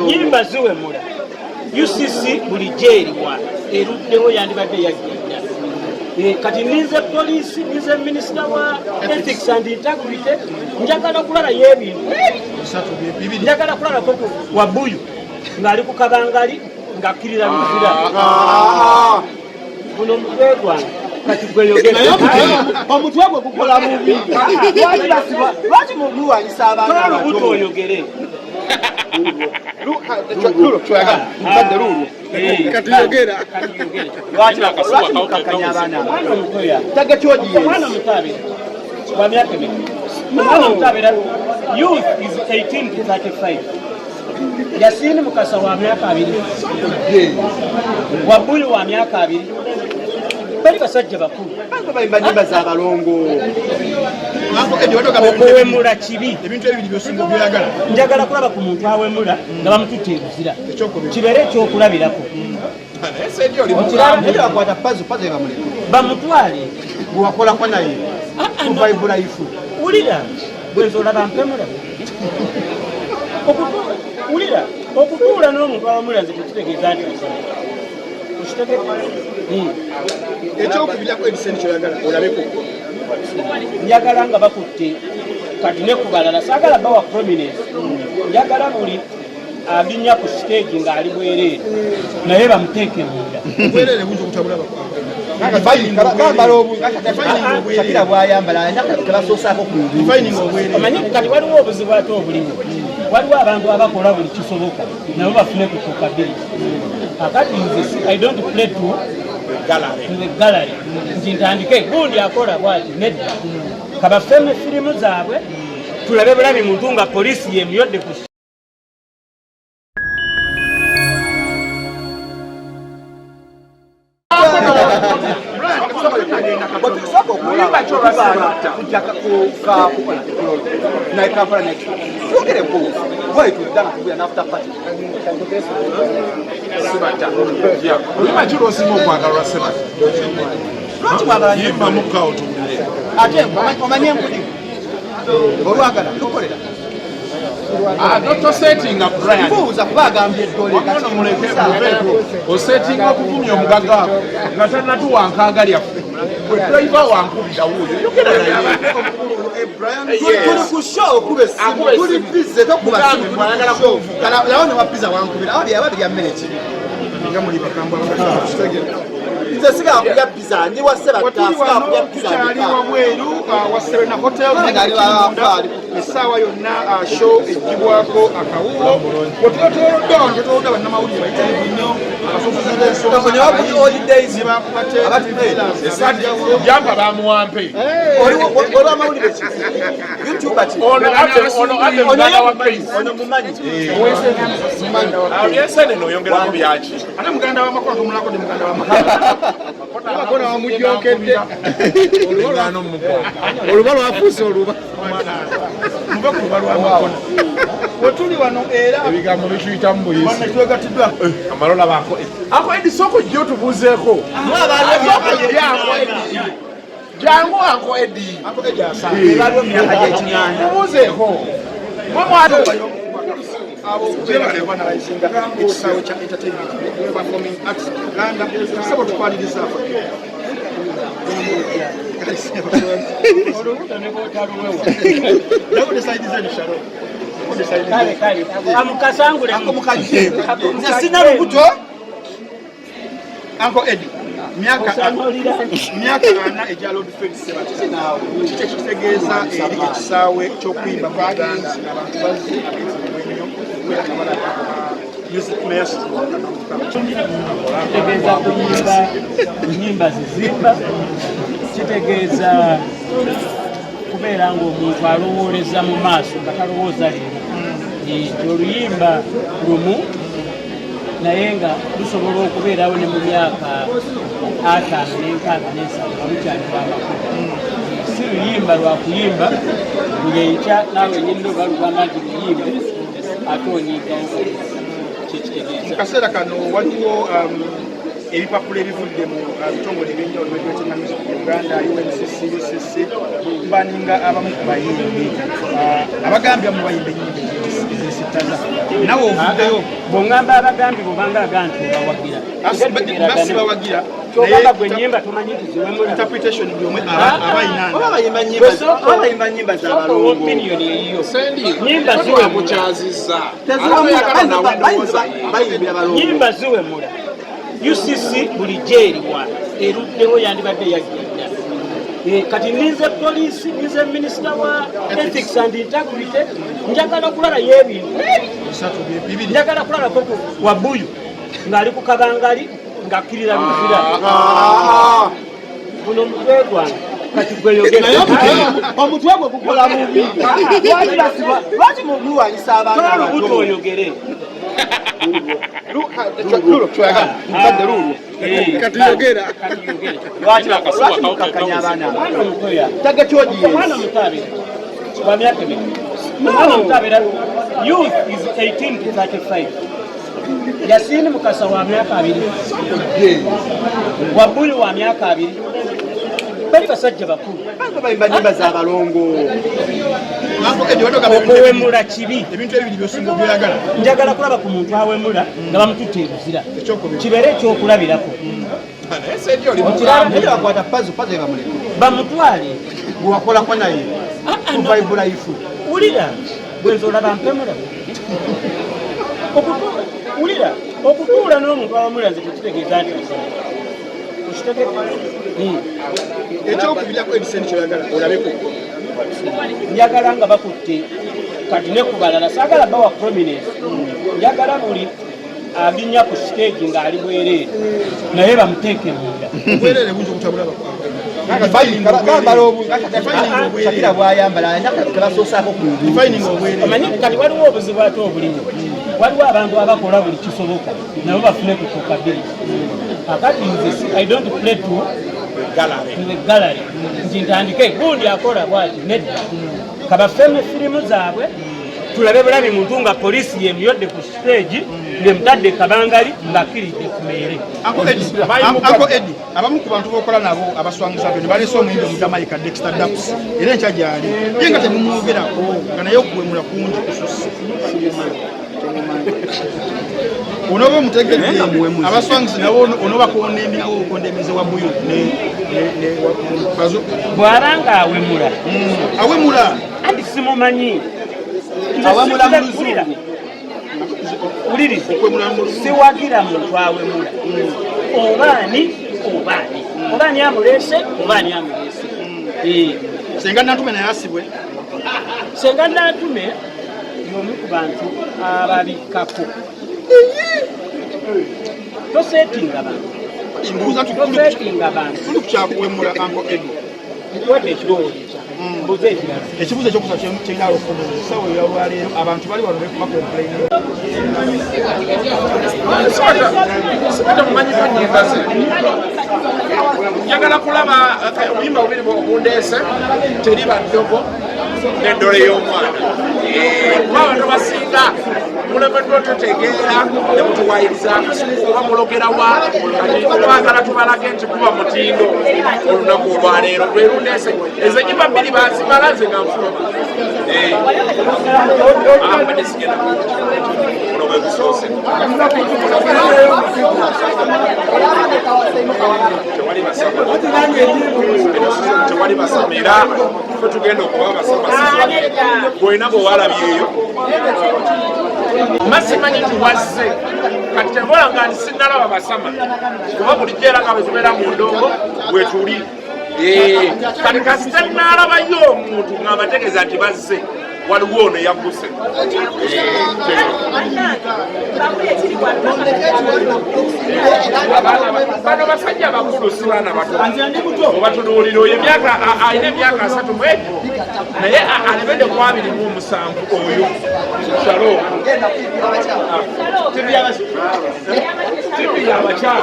Nyimba ziwemula UCC bulijjo eriwa eruddewo yandibadde yagenda kati ninze poliisi ninze minisita wa ethics and integrity njagala kulala y'ebintu njagala kulala koko Wabuyu ng'ali ku kabangali ng'akkirira luzira guno mutwe gwange kati gweyogera omutwe gwe gukola bubi lwaki mugulwanyisa abaana olubuto oyogere Youth is 18 to 35. Yasini Mukasa wa miaka 2. Wabuyu wa miaka 2. Bali basajja bakulu. Bayimba nyimba za balongo. Okuwemula kibi. Ebintu ebiri byosinga byagala. Njagala kulaba ku muntu awemula nga bamututte ebizira. Kibeere ekyokulabirako. Bakwata pazo bamuleka. Bamutwale. Bwakolako naye. Kuvaibula ifu. Ulira. Bwenzola bampemula. Ulira. Okutuula n'omuntu awemula nze tekitegeeza nti ekyokubirako ebisente kyoyagala olabeko njagala nga bakutte kati ne ku balala saagala bawa prominence njagala buli abinya ku stage ng'ali bwereere naye bamuteeke munda bwereere bujja kutabula bakakira bwayambala tebasoosaako omanyi kati waliwo obuzibu ate obuliwo waliwo abantu abakola buli kisoboka nabo bafune ku capability akati nze I don't play to the gallery nti ntandike gundi akola bwati nedda kabafeme firimu zaabwe tulabe bulabi muntu nga poliisi yemuyodde ku tosettinga Brian osettinga okuvumya omugaga nga tannatuwankaga lyaffe bwe tuliva wankubira wuuyo yogera naye tuli ku show kuba essimu tuli bize tokuba ssimu ayagala kuvuga lawo ne wapiza wankubira ababi bya minute nga muli bakamba nze siga kulya pizza ndi wa seba tasiga kulya pizza tukyali wabweru wa Serena Hotel essaawa yonna show ejjibwako akawulo wetutolodde abantu betolodde bannamawulire bayitirivu nnyo jampa bamuwampe olwamawulire ki YouTube ti ono mumanyi yensenene oyongeramu byaki ate muganda w'amakola tomulako ne muganda w'amakona wamujjokedde olugano mumukola oluba lwafuuse oluba muve ku luba lw'amakona wetuli wano era ebigambo bituyitamu buyisi twegatiddwa amalola bako ako edi soko jjo tubuuzeeko jangu ako edi tubuuzeeko mwemwato ekisaawe kya entertainment performing arts Uganda tusaba tukwaliriza sina lubuto Uncle Eddie myaka 4 ejja Lord Fred Sebat kiki ekitegeeza eri ekisaawe ky'okuyimba kwa Uganda abantu bazzi kitegeeza kuyimba nyimba zizimba kitegeeza kubeera ng'omuntu alowooleza mu maaso nga talowooza leero oluyimba lumu naye nga lusobola okubeerawo ne mu myaka 5 n'enkaaga n'ensalo nga lukyali lwamakulu si luyimba lwakuyimba buli enkya naawe nyinna oba lugamba nti luyimbe ate onyigawo mu kaseera kano waliwo ebipapula ebivudde mu bitongole ebyenjawulo by'eby'ekyengamizo ku Uganda, UNCC, UCC baninga abamu ku bayimbi abagambya mu bayimbi ennyimba ez'esittaza nawe ovuddeyo bw'ongamba abagambi bw'obanga agantu bawagira basi bawagira kyogamba gwe ennyimba tomanyi tuziwemu interpretation byomwe abayinanga abayimba nnyimba z'abalongo opinioni eyiyo nyimba ziwe mukyazizza nyimba ziwemula UCC buli gyeriwa eruddewo yandibadde yagenda kati ninze poliisi ninze minisita wa ethics and integrity njagala kulala y'ebintu njagala kulalako Wabuyu ng'ali ku kabangali ng'akkirira bivira guno omutwe gwange kati gweyogere omutwe gwe gukola mubi lwaki mugulwanyisa abantu lubuto oyogere omwana omutabira youth is 18 to 35 Yasini Mukasa wa myaka 2 Wabuyu wa myaka 2 bali basajja bakulu bayimba nnyimba z'abalongo okuwemula kibi ebintu ebibiri byosinga byoyagala njagala kulaba ku muntu awemula nga bamututte ebuzira kibeere ekyokulabirako bakwata pazo bamuleka bamutwale gwewakolako naye kuvaibulaifu wulira bwenza olaba mpemula wulira okutuula n'omuntu awemula nze tekitegeeza nti ekyokubirako ebiseni kyoyagala olabeko njagala nga bakutte kati ne ku balala saagala bawa prominence njagala buli alinnya ku stage ng'ali bwereere naye bamuteeke munda obwereere bungi okutabula Shakira bwayambala tebasoosaako omanyi kati waliwo obuzibu ate obulimu waliwo abantu abakola buli kisoboka nabo bafune kutuuka bbiri akati nze I don't play to the gallery nti ntandike gundi akola bwati nedda kabafeme firimu zaabwe tulabe bulabi muntu nga polisi yemuyodde ku stage ng'emutadde kabangali ng'akkiridde ku meere Uncle Eddie abamu ku bantu b'okola nabo abaswanguza byo ne baleese omuyimbi omutamayika Dexter Daps era enkya gyali ye nga temumwogerako nga naye okuwemula kungi kususse onoba omutegedde abaswanguzi nabo onobakondemyawo okondemeze Wabuyu bazo bw'abanga awemula awemula andi simumanyi awemula mu luzungu ulirize siwagira muntu awemula obaani obaani amuleese obaani amuleese senga natume naye asibwe senga natume y'omu ku bantu ababikkako toseetinga bantu tuli kukyakuwemula Uncle Eddie wadde ekirowoozo mbuze ekirala ekibuzo ekyokusaba kyengalo okufunamu sawa yalwaleero abantu bali wano bakomplaina sibata mumanyiko nyimba ze njagala kulaba obuyimba bubiri bundeese teri baddogo n'eddole y'omwana kuba abantu basinga mulemeddwa otutegeera ne mutuwayiriza akasuku oba mulogerawa kati twagala tubalage nti kuba mutindo olunaku olwaleero lwe lundeese ezo ennyimba bbiri bazimala nze nga nfuluma mbadde sigenda buno bwe busoose tewali basama era fe tugenda okuba basama bwena bwe walabyeyo masimanyi tuwazze kati tembola nga ndisinalaba basama kuba bulijjo era nga bwe tubeera mu ndongo bwe tuli kati kasita nalabayo omuntu nga bategeeza nti bazze waliwo ono yagguse bano basajja bakulu si baana bato obatunuulira oyo alina emyaka 3 naye alebedde ku 27 oyo Shalom tivi y'abakyala